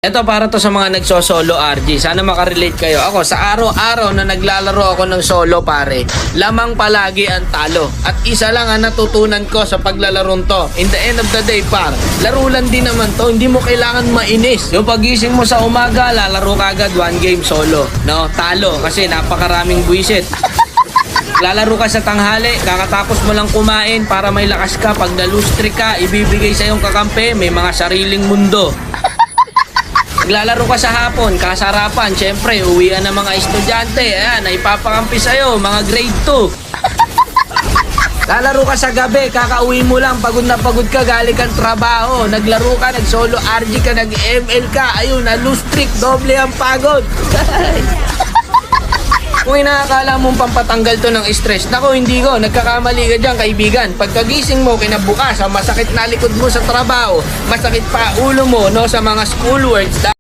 Ito para to sa mga nagsosolo RG. Sana makarelate kayo. Ako sa araw-araw na naglalaro ako ng solo pare, lamang palagi ang talo. At isa lang ang natutunan ko sa paglalarong to. In the end of the day par, laro lang din naman to. Hindi mo kailangan mainis. Yung pagising mo sa umaga, lalaro ka agad one game solo. No, talo kasi napakaraming buwisit. Lalaro ka sa tanghali, kakatapos mo lang kumain para may lakas ka. Pag na-lose streak ka, ibibigay sa iyong kakampi, may mga sariling mundo. Naglalaro ka sa hapon, kasarapan, syempre, uwian ng mga estudyante, ayan, ipapakampi sa'yo, mga grade 2. Lalaro ka sa gabi, kakauwi mo lang, pagod na pagod ka, galing kang trabaho, naglaro ka, nag-solo RG ka, nag-ML ka, ayun, na-lose streak, doble ang pagod. Kung inaakala mong pampatanggal to ng stress, nako hindi ko, nagkakamali ka dyan kaibigan. Pagkagising mo kinabukasan, masakit na likod mo sa trabaho, masakit pa ulo mo no, sa mga schoolworks.